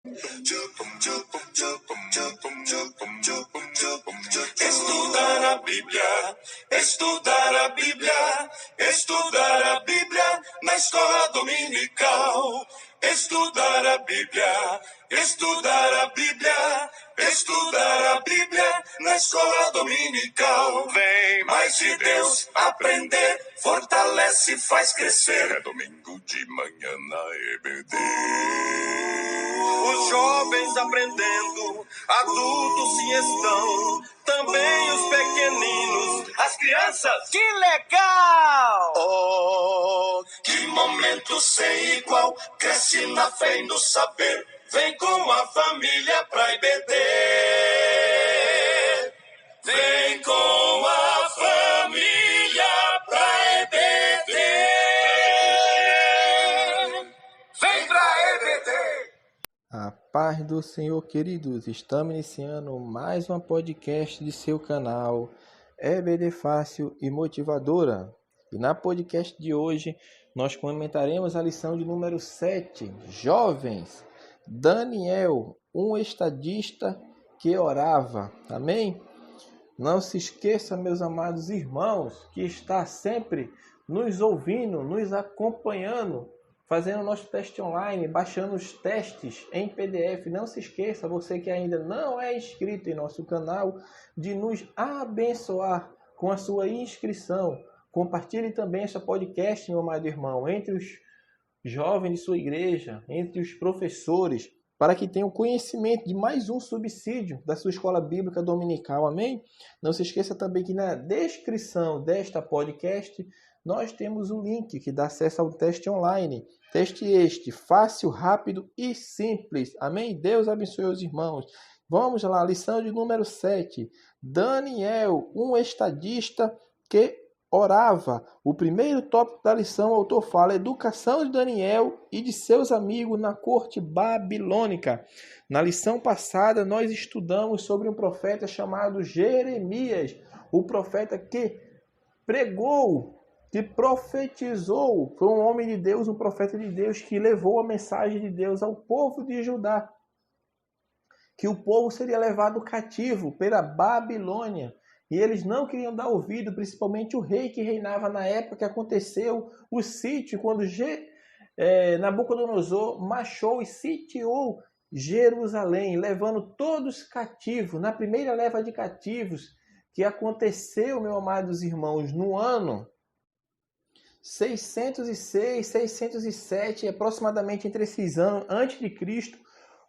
Estudar a Bíblia, estudar a Bíblia, estudar a Bíblia na escola dominical. Estudar a Bíblia, estudar a Bíblia, estudar a Bíblia na escola dominical. Vem mais de Deus aprender, fortalece e faz crescer. É domingo de manhã na EBD. Os jovens aprendendo, adultos sim estão, também os pequeninos, as crianças. Que legal! Oh, que momento sem igual, cresce na fé e no saber, vem com a família pra IBD. Vem com a família pra IBD. Vem pra IBD. A paz do Senhor, queridos, estamos iniciando mais um podcast de seu canal EBD Fácil e Motivadora. E na podcast de hoje, nós comentaremos a lição de número 7, Jovens, Daniel, um estadista que orava. Amém? Não se esqueça, meus amados irmãos, que está sempre nos ouvindo, nos acompanhando, fazendo nosso teste online, baixando os testes em PDF. Não se esqueça, você que ainda não é inscrito em nosso canal, de nos abençoar com a sua inscrição. Compartilhe também esse podcast, meu amado irmão, entre os jovens de sua igreja, entre os professores, para que tenham conhecimento de mais um subsídio da sua escola bíblica dominical. Amém? Não se esqueça também que na descrição desta podcast nós temos o link que dá acesso ao teste online. Teste este, fácil, rápido e simples. Amém? Deus abençoe os irmãos. Vamos lá, lição de número 7. Daniel, um estadista que orava. O primeiro tópico da lição, o autor fala: educação de Daniel e de seus amigos na corte babilônica. Na lição passada, nós estudamos sobre um profeta chamado Jeremias, o profeta que pregou, que profetizou, foi um homem de Deus, um profeta de Deus que levou a mensagem de Deus ao povo de Judá, que o povo seria levado cativo pela Babilônia, e eles não queriam dar ouvido, principalmente o rei que reinava na época que aconteceu o sítio, quando Nabucodonosor marchou e sitiou Jerusalém, levando todos cativos, na primeira leva de cativos que aconteceu, meus amados irmãos, no ano 606, 607, aproximadamente entre esses anos, antes de Cristo,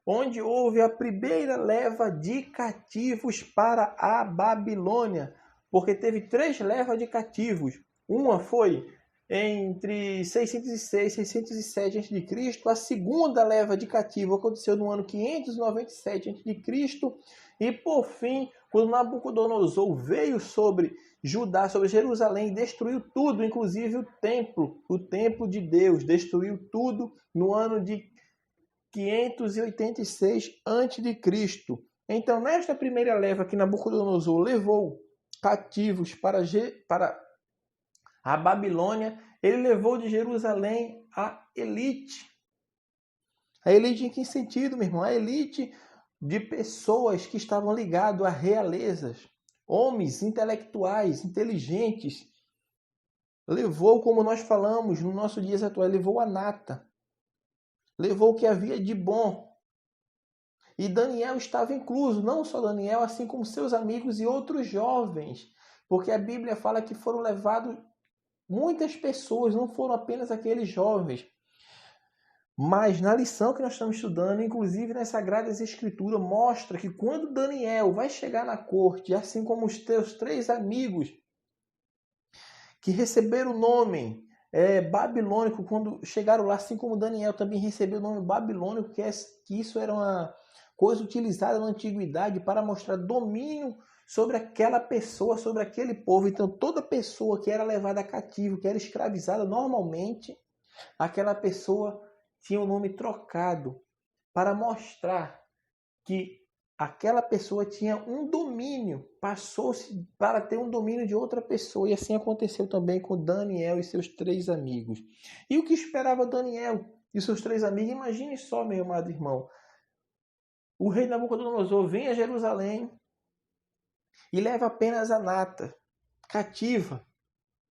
onde houve a primeira leva de cativos para a Babilônia, porque teve 3 levas de cativos. Uma foi entre 606 e 607 a.C., a segunda leva de cativos aconteceu no ano 597 a.C., e por fim, quando Nabucodonosor veio sobre Judá, sobre Jerusalém, destruiu tudo, inclusive o templo de Deus, destruiu tudo no ano de 586 a.C. Então, nesta primeira leva que Nabucodonosor levou cativos para a Babilônia, ele levou de Jerusalém a elite. A elite em que sentido, meu irmão? A elite de pessoas que estavam ligadas a realezas, homens intelectuais, inteligentes. Levou, como nós falamos no nosso dias atuais, levou a nata. Levou o que havia de bom. E Daniel estava incluso, não só Daniel, assim como seus amigos e outros jovens. Porque a Bíblia fala que foram levados muitas pessoas, não foram apenas aqueles jovens. Mas na lição que nós estamos estudando, inclusive nas Sagradas Escrituras, mostra que quando Daniel vai chegar na corte, assim como os teus 3 amigos que receberam o nome babilônico, quando chegaram lá, assim como Daniel também recebeu o nome babilônico, que isso era uma coisa utilizada na antiguidade para mostrar domínio sobre aquela pessoa, sobre aquele povo. Então, toda pessoa que era levada cativo, que era escravizada, normalmente, aquela pessoa tinha o nome trocado para mostrar que aquela pessoa tinha um domínio, passou-se para ter um domínio de outra pessoa. E assim aconteceu também com Daniel e seus 3 amigos. E o que esperava Daniel e seus 3 amigos? Imagine só, meu amado irmão, o rei Nabucodonosor vem a Jerusalém e leva apenas a nata cativa.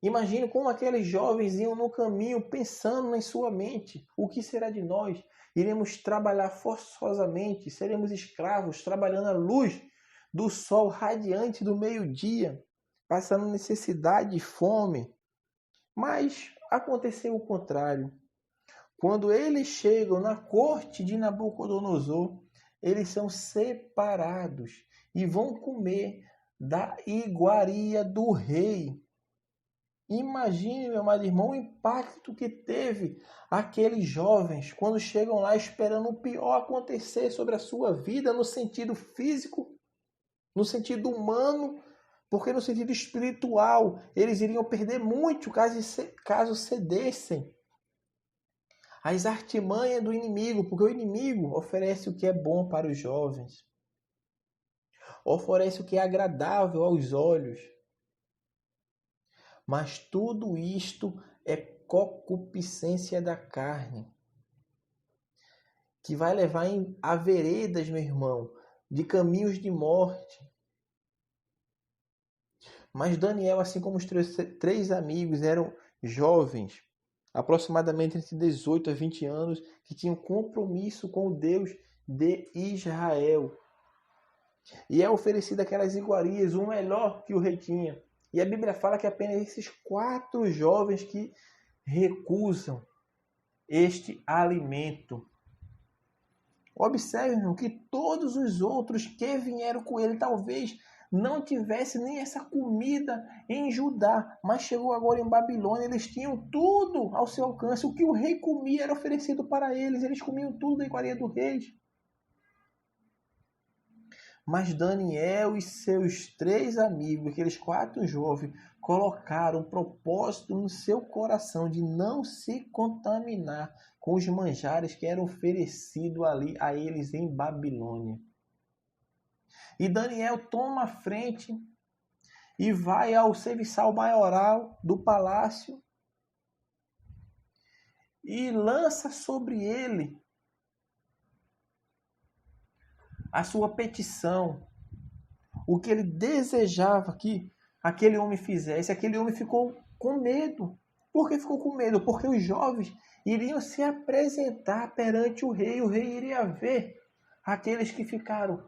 Imagine como aqueles jovens iam no caminho pensando em sua mente: o que será de nós? Iremos trabalhar forçosamente, seremos escravos, trabalhando à luz do sol radiante do meio-dia, passando necessidade e fome. Mas aconteceu o contrário. Quando eles chegam na corte de Nabucodonosor, eles são separados e vão comer da iguaria do rei. Imagine, meu amado irmão, o impacto que teve aqueles jovens quando chegam lá esperando o pior acontecer sobre a sua vida, no sentido físico, no sentido humano, porque no sentido espiritual eles iriam perder muito caso cedessem às artimanhas do inimigo, porque o inimigo oferece o que é bom para os jovens, oferece o que é agradável aos olhos. Mas tudo isto é concupiscência da carne, que vai levar a veredas, meu irmão, de caminhos de morte. Mas Daniel, assim como os três amigos, eram jovens, aproximadamente entre 18 a 20 anos, que tinham compromisso com o Deus de Israel. E é oferecido aquelas iguarias, o melhor que o rei tinha. E a Bíblia fala que apenas esses 4 jovens que recusam este alimento. Observe, irmão, que todos os outros que vieram com ele talvez não tivessem nem essa comida em Judá, mas chegou agora em Babilônia, eles tinham tudo ao seu alcance. O que o rei comia era oferecido para eles, eles comiam tudo da iguaria do rei. Mas Daniel e seus 3 amigos, aqueles 4 jovens, colocaram um propósito no seu coração de não se contaminar com os manjares que eram oferecidos ali a eles em Babilônia. E Daniel toma a frente e vai ao serviçal maioral do palácio e lança sobre ele a sua petição, o que ele desejava que aquele homem fizesse. Aquele homem ficou com medo. Por que ficou com medo? Porque os jovens iriam se apresentar perante o rei iria ver aqueles que ficaram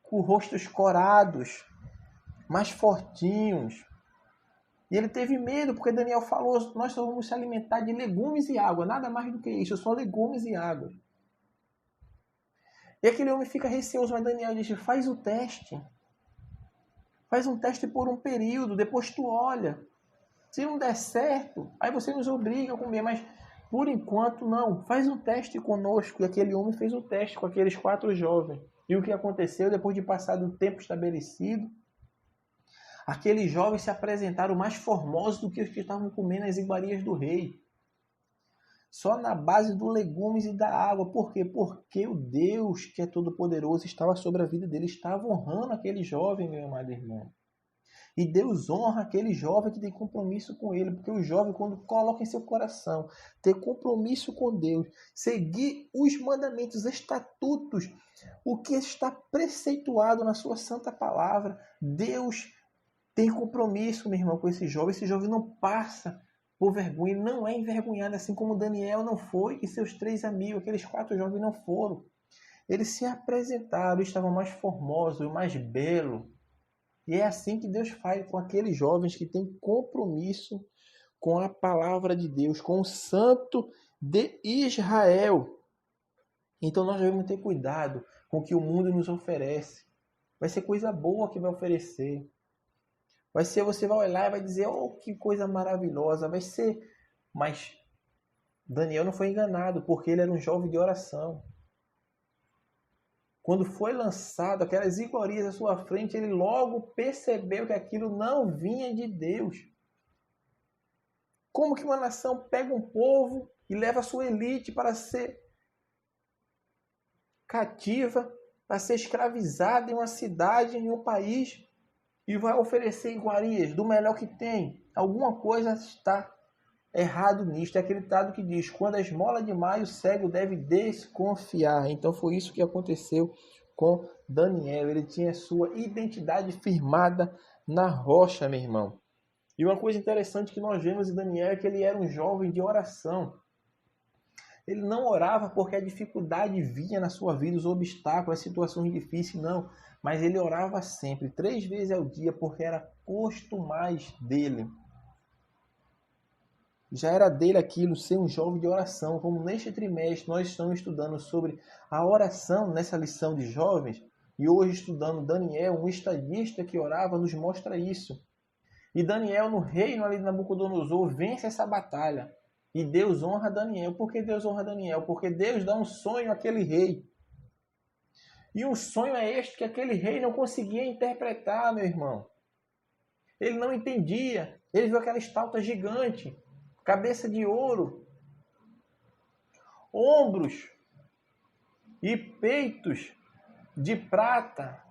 com rostos corados, mais fortinhos. E ele teve medo, porque Daniel falou: nós só vamos se alimentar de legumes e água, nada mais do que isso, só legumes e água. E aquele homem fica receoso, mas Daniel diz: faz o teste. Faz um teste por um período, depois tu olha. Se não der certo, aí você nos obriga a comer, mas por enquanto não. Faz um teste conosco. E aquele homem fez o teste com aqueles 4 jovens. E o que aconteceu, depois de passar do tempo estabelecido, aqueles jovens se apresentaram mais formosos do que os que estavam comendo as iguarias do rei. Só na base dos legumes e da água. Por quê? Porque o Deus, que é todo-poderoso, estava sobre a vida dele, estava honrando aquele jovem, meu amado irmão. E Deus honra aquele jovem que tem compromisso com ele, porque o jovem, quando coloca em seu coração ter compromisso com Deus, seguir os mandamentos, estatutos, o que está preceituado na sua santa palavra, Deus tem compromisso, meu irmão, com esse jovem. Esse jovem não passa por vergonha, não é envergonhado, assim como Daniel não foi e seus 3 amigos, aqueles 4 jovens, não foram. Eles se apresentaram, estavam mais formosos, mais belos. E é assim que Deus faz com aqueles jovens que têm compromisso com a palavra de Deus, com o Santo de Israel. Então nós devemos ter cuidado com o que o mundo nos oferece. Vai ser coisa boa que vai oferecer. Vai ser, você vai olhar e vai dizer: oh, que coisa maravilhosa. Vai ser. Mas Daniel não foi enganado, porque ele era um jovem de oração. Quando foi lançado aquelas iguarias à sua frente, ele logo percebeu que aquilo não vinha de Deus. Como que uma nação pega um povo e leva a sua elite para ser cativa, para ser escravizada em uma cidade, em um país, e vai oferecer iguarias do melhor que tem? Alguma coisa está errado nisto. É aquele ditado que diz: quando a esmola demais, o cego deve desconfiar. Então foi isso que aconteceu com Daniel. Ele tinha sua identidade firmada na rocha, meu irmão. E uma coisa interessante que nós vemos em Daniel é que ele era um jovem de oração. Ele não orava porque a dificuldade vinha na sua vida, os obstáculos, as situações difíceis, não. Mas ele orava sempre, 3 vezes ao dia, porque era costumais dele. Já era dele aquilo, ser um jovem de oração. Como neste trimestre nós estamos estudando sobre a oração nessa lição de jovens, e hoje estudando Daniel, um estadista que orava, nos mostra isso. E Daniel, no reino ali de Nabucodonosor, vence essa batalha. E Deus honra Daniel. Por que Deus honra Daniel? Porque Deus dá um sonho àquele rei. E um sonho é este que aquele rei não conseguia interpretar, meu irmão. Ele não entendia. Ele viu aquela estátua gigante, cabeça de ouro, ombros e peitos de prata,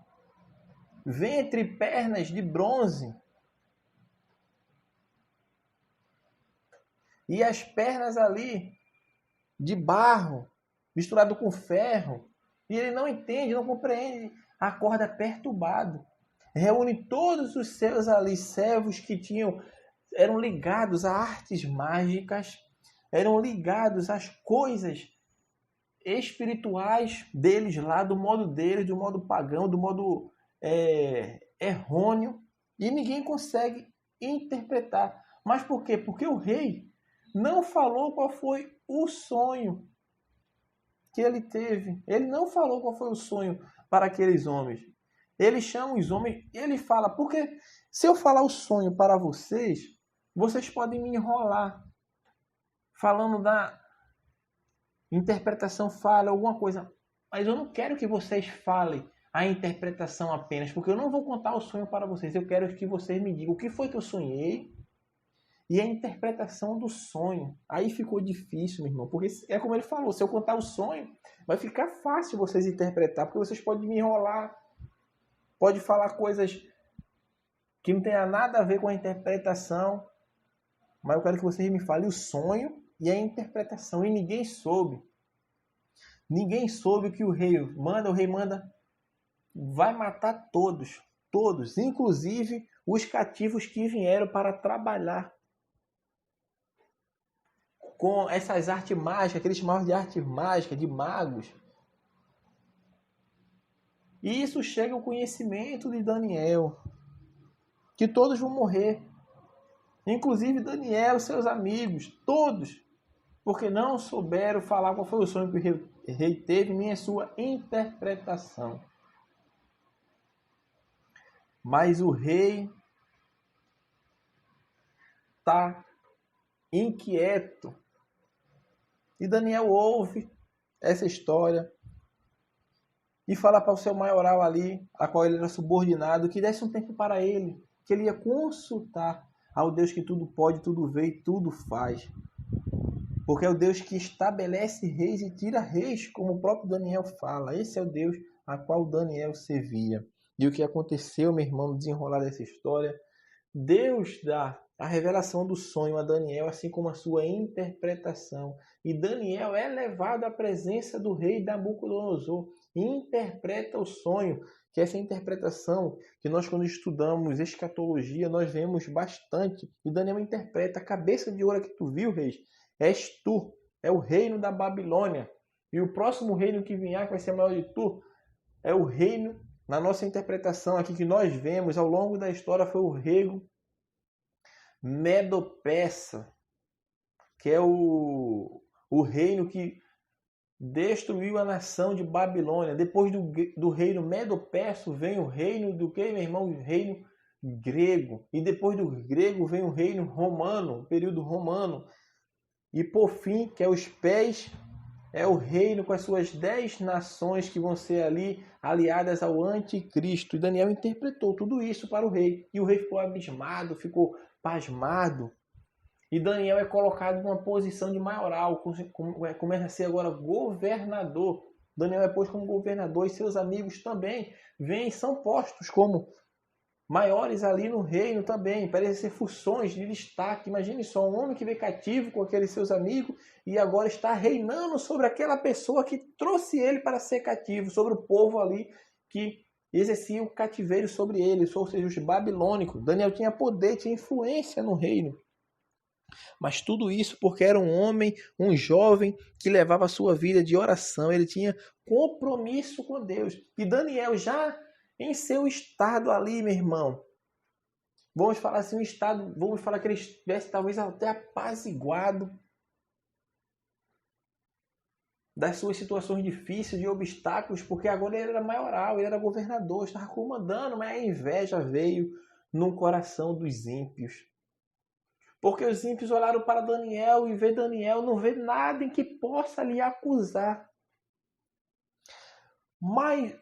ventre e pernas de bronze. E as pernas ali de barro, misturado com ferro. E ele não entende, não compreende. Acorda perturbado. Reúne todos os seus ali servos que eram ligados a artes mágicas, eram ligados às coisas espirituais deles lá, do modo deles, do modo pagão, do modo errôneo. E ninguém consegue interpretar. Mas por quê? Porque o rei não falou qual foi o sonho que ele teve. Ele não falou qual foi o sonho para aqueles homens. Ele chama os homens e ele fala, porque se eu falar o sonho para vocês, vocês podem me enrolar, falando da interpretação falha, alguma coisa. Mas eu não quero que vocês falem a interpretação apenas, porque eu não vou contar o sonho para vocês. Eu quero que vocês me digam o que foi que eu sonhei, e a interpretação do sonho. Aí ficou difícil, meu irmão. Porque é como ele falou, se eu contar o sonho, vai ficar fácil vocês interpretar. Porque vocês podem me enrolar. Pode falar coisas que não tenha nada a ver com a interpretação. Mas eu quero que vocês me falem o sonho e a interpretação. E ninguém soube. Ninguém soube o que o rei manda. O rei manda, vai matar todos. Todos. Inclusive os cativos que vieram para trabalhar com essas artes mágicas, que eles chamavam de arte mágica, de magos. E isso chega ao conhecimento de Daniel, que todos vão morrer. Inclusive Daniel, seus amigos, todos, porque não souberam falar qual foi o sonho que o rei teve, nem a sua interpretação. Mas o rei está inquieto. E Daniel ouve essa história e fala para o seu maioral ali, a qual ele era subordinado, que desse um tempo para ele, que ele ia consultar ao Deus que tudo pode, tudo vê e tudo faz. Porque é o Deus que estabelece reis e tira reis, como o próprio Daniel fala. Esse é o Deus a qual Daniel servia. E o que aconteceu, meu irmão, no desenrolar dessa história, Deus dá a revelação do sonho a Daniel, assim como a sua interpretação. E Daniel é levado à presença do rei Nabucodonosor e interpreta o sonho, que essa interpretação que nós, quando estudamos escatologia, nós vemos bastante. E Daniel interpreta: a cabeça de ouro que tu viu, rei, és tu, é o reino da Babilônia. E o próximo reino que vier, que vai ser maior de tu, é o reino, na nossa interpretação aqui que nós vemos ao longo da história, foi o reino Medo-Persa, que é o reino que destruiu a nação de Babilônia. Depois do reino Medo-Persa vem o reino do que, meu irmão? O reino grego. E depois do grego vem o reino romano, o período romano. E por fim, que é os pés, é o reino com as suas 10 nações que vão ser ali aliadas ao anticristo. E Daniel interpretou tudo isso para o rei. E o rei ficou abismado, ficou pasmado. E Daniel é colocado numa posição de maioral, começa a ser agora governador. Daniel é posto como governador e seus amigos também são postos como maiores ali no reino também, para exercer funções de destaque. Imagine só, um homem que veio cativo com aqueles seus amigos e agora está reinando sobre aquela pessoa que trouxe ele para ser cativo, sobre o povo ali que exercia o cativeiro sobre eles, ou seja, os babilônicos. Daniel tinha poder, tinha influência no reino. Mas tudo isso porque era um homem, um jovem que levava a sua vida de oração. Ele tinha compromisso com Deus. E Daniel já em seu estado ali, meu irmão, vamos falar assim, um estado, vamos falar que ele estivesse talvez até apaziguado das suas situações difíceis, de obstáculos, porque agora ele era maioral, ele era governador, estava comandando, mas a inveja veio no coração dos ímpios. Porque os ímpios olharam para Daniel e vê Daniel, não vê nada em que possa lhe acusar. Mas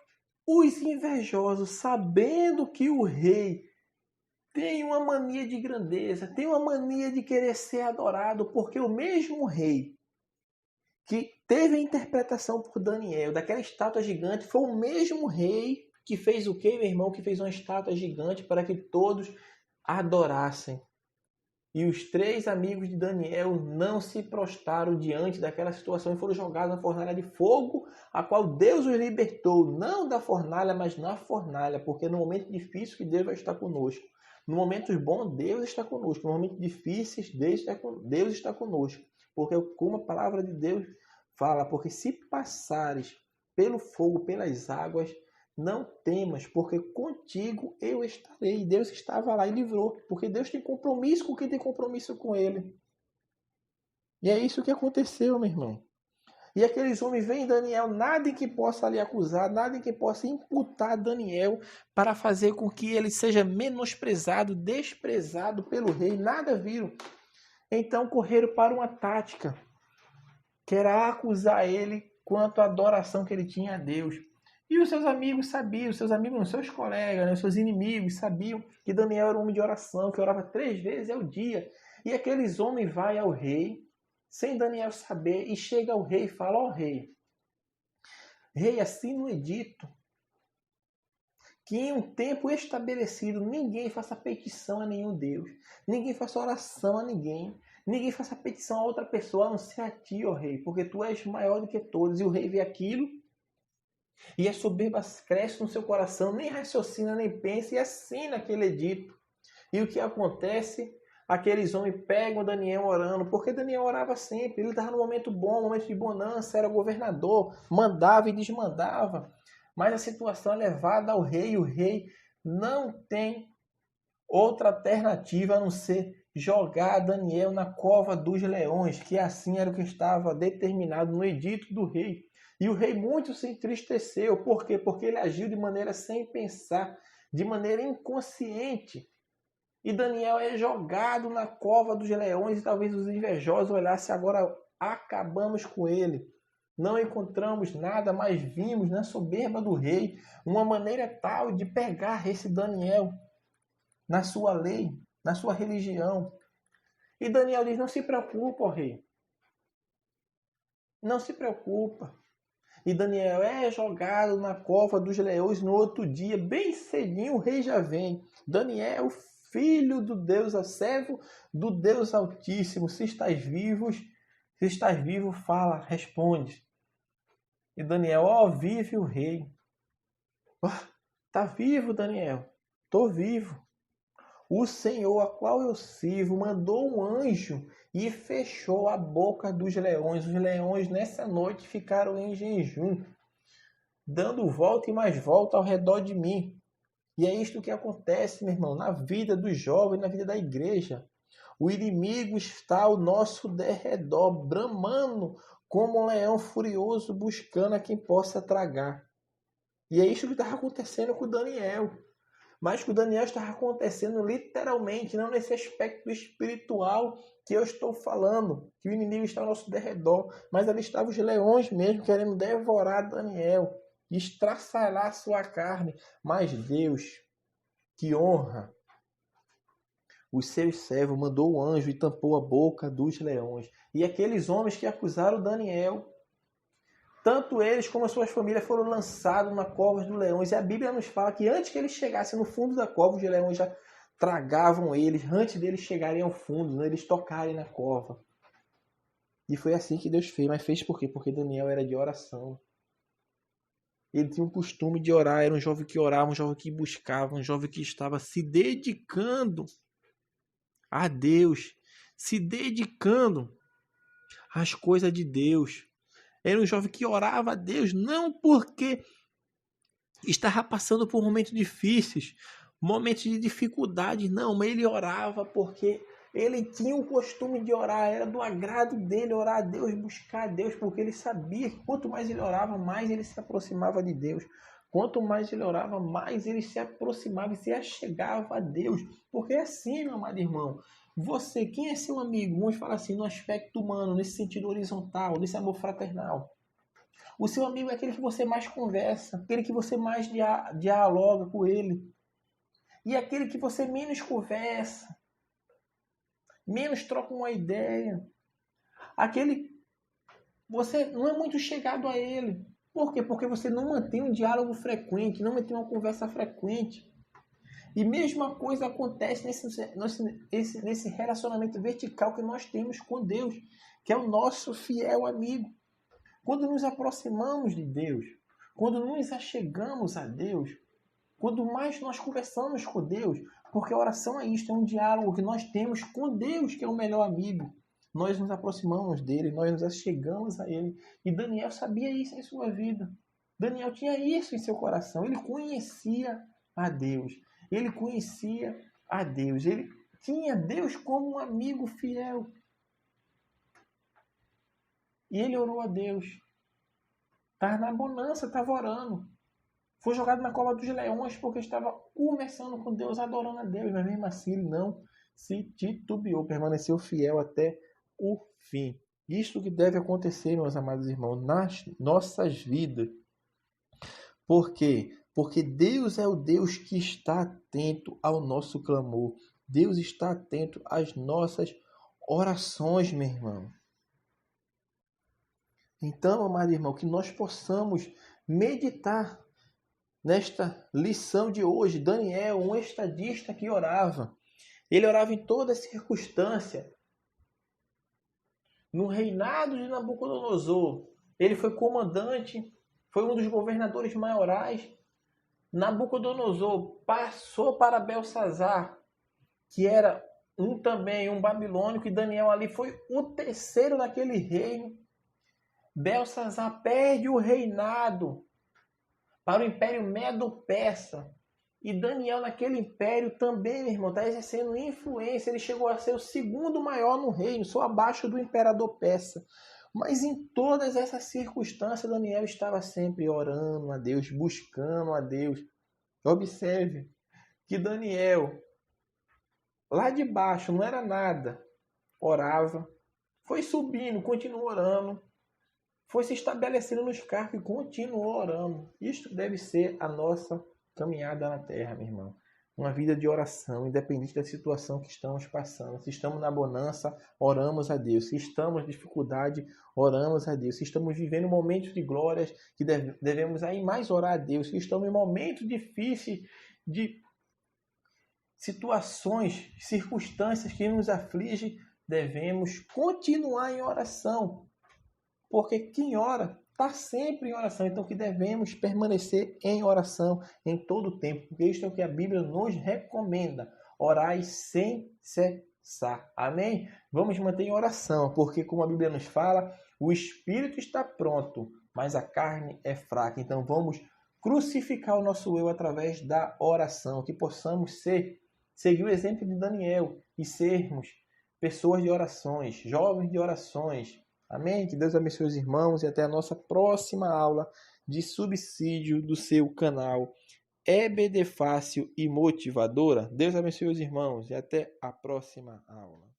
os invejosos, sabendo que o rei tem uma mania de grandeza, tem uma mania de querer ser adorado, porque o mesmo rei que teve a interpretação por Daniel daquela estátua gigante foi o mesmo rei que fez o quê, meu irmão? Que fez uma estátua gigante para que todos adorassem. E os 3 amigos de Daniel não se prostraram diante daquela situação e foram jogados na fornalha de fogo, a qual Deus os libertou, não da fornalha, mas na fornalha, porque no momento difícil que Deus vai estar conosco. No momentos bons, Deus está conosco. No momentos difíceis, Deus está conosco. Porque como a palavra de Deus fala, porque se passares pelo fogo, pelas águas, não temas, porque contigo eu estarei. Deus estava lá e livrou, porque Deus tem compromisso com quem tem compromisso com ele. E é isso que aconteceu, meu irmão. E aqueles homens veem Daniel, nada em que possa lhe acusar, nada em que possa imputar Daniel para fazer com que ele seja menosprezado, desprezado pelo rei, nada viram. Então correram para uma tática, que era acusar ele quanto à adoração que ele tinha a Deus. E os seus amigos sabiam, os seus colegas, os seus inimigos sabiam que Daniel era um homem de oração, que orava 3 vezes ao dia. E aqueles homens vão ao rei, sem Daniel saber, e chega ao rei e fala, ó rei, assina um edito que em um tempo estabelecido ninguém faça petição a nenhum Deus, ninguém faça oração a ninguém faça petição a outra pessoa a não ser a ti, ó rei, porque tu és maior do que todos. E o rei vê aquilo, e a soberba cresce no seu coração, nem raciocina, nem pensa, e assina aquele edito. E o que acontece? Aqueles homens pegam Daniel orando, porque Daniel orava sempre, ele estava no momento bom, no momento de bonança, era governador, mandava e desmandava. Mas a situação é levada ao rei, e o rei não tem outra alternativa a não ser jogar Daniel na cova dos leões, que assim era o que estava determinado no edito do rei. E o rei muito se entristeceu. Por quê? Porque ele agiu de maneira sem pensar, de maneira inconsciente. E Daniel é jogado na cova dos leões, e talvez os invejosos olhassem, agora acabamos com ele. Não encontramos nada, mas vimos na soberba do rei uma maneira tal de pegar esse Daniel na sua lei, na sua religião. E Daniel diz, não se preocupa, ó rei. Não se preocupa. E Daniel é jogado na cova dos leões. No outro dia, bem cedinho, o rei já vem. Daniel, filho do Deus, servo do Deus Altíssimo, se estás vivo, fala, responde. E Daniel, vive o rei. Tá vivo, Daniel? Tô vivo. O Senhor, a qual eu sirvo, mandou um anjo e fechou a boca dos leões. Os leões nessa noite ficaram em jejum, dando volta e mais volta ao redor de mim. E é isto que acontece, meu irmão, na vida dos jovens, na vida da igreja. O inimigo está ao nosso derredor, bramando como um leão furioso, buscando a quem possa tragar. E é isso que estava acontecendo com Daniel. Mas que o Daniel estava acontecendo literalmente, não nesse aspecto espiritual que eu estou falando, que o inimigo está ao nosso derredor, mas ali estavam os leões mesmo, querendo devorar Daniel, estraçalhar sua carne. Mas Deus, que honra os seus servos, mandou o anjo e tampou a boca dos leões. E aqueles homens que acusaram Daniel Tanto eles como as suas famílias foram lançados na cova dos leões. E a Bíblia nos fala que antes que eles chegassem no fundo da cova, os leões já tragavam eles, antes deles chegarem ao fundo, né? Eles tocarem na cova. E foi assim que Deus fez. Mas fez por quê? Porque Daniel era de oração. Ele tinha um costume de orar, era um jovem que orava, um jovem que buscava, um jovem que estava se dedicando a Deus, se dedicando às coisas de Deus. Era um jovem que orava a Deus, não porque estava passando por momentos difíceis, momentos de dificuldade, não, mas ele orava porque ele tinha o costume de orar, era do agrado dele orar a Deus, buscar a Deus, porque ele sabia que quanto mais ele orava, mais ele se aproximava de Deus. Quanto mais ele orava, mais ele se aproximava e se achegava a Deus. Porque é assim, meu amado irmão, você, quem é seu amigo? Vamos falar assim, no aspecto humano, nesse sentido horizontal, nesse amor fraternal. O seu amigo é aquele que você mais conversa, aquele que você mais dialoga com ele. E aquele que você menos conversa, menos troca uma ideia. Aquele você não é muito chegado a ele. Por quê? Porque você não mantém um diálogo frequente, não mantém uma conversa frequente. E mesma coisa acontece nesse relacionamento vertical que nós temos com Deus, que é o nosso fiel amigo. Quando nos aproximamos de Deus, quando nos achegamos a Deus, quando mais nós conversamos com Deus, porque a oração é isto, é um diálogo que nós temos com Deus, que é o melhor amigo. Nós nos aproximamos dele, nós nos achegamos a ele. E Daniel sabia isso em sua vida. Daniel tinha isso em seu coração. Ele conhecia a Deus. Ele conhecia a Deus. Ele tinha Deus como um amigo fiel. E ele orou a Deus. Estava na bonança, estava orando. Foi jogado na cova dos leões porque estava conversando com Deus, adorando a Deus. Mas mesmo assim ele não se titubeou, permaneceu fiel até o fim. Isto que deve acontecer, meus amados irmãos, nas nossas vidas. Por quê? Porque Deus é o Deus que está atento ao nosso clamor. Deus está atento às nossas orações, meu irmão. Então, amado irmão, que nós possamos meditar nesta lição de hoje. Daniel, um estadista que orava. Ele orava em toda circunstância. No reinado de Nabucodonosor, ele foi comandante, foi um dos governadores maiorais. Nabucodonosor passou para Belsazar, que era também um babilônico, e Daniel ali foi o terceiro daquele reino. Belsazar perde o reinado para o Império Medo-Persa. E Daniel naquele império também, meu irmão, está exercendo influência. Ele chegou a ser o segundo maior no reino, só abaixo do imperador persa. Mas em todas essas circunstâncias, Daniel estava sempre orando a Deus, buscando a Deus. Observe que Daniel, lá de baixo, não era nada, orava, foi subindo, continuou orando, foi se estabelecendo nos cargos e continuou orando. Isto deve ser a nossa caminhada na terra, meu irmão. Uma vida de oração, independente da situação que estamos passando. Se estamos na bonança, oramos a Deus. Se estamos em dificuldade, oramos a Deus. Se estamos vivendo momentos de glórias, que devemos aí mais orar a Deus. Se estamos em momentos difíceis, de situações, circunstâncias que nos afligem, devemos continuar em oração. Porque quem ora está sempre em oração, então que devemos permanecer em oração em todo o tempo, porque isto é o que a Bíblia nos recomenda, orai sem cessar, amém? Vamos manter em oração, porque como a Bíblia nos fala, o espírito está pronto, mas a carne é fraca, então vamos crucificar o nosso eu através da oração, que possamos seguir o exemplo de Daniel e sermos pessoas de orações, jovens de orações. Amém? Que Deus abençoe os irmãos e até a nossa próxima aula de subsídio do seu canal EBD Fácil e Motivadora. Deus abençoe os irmãos e até a próxima aula.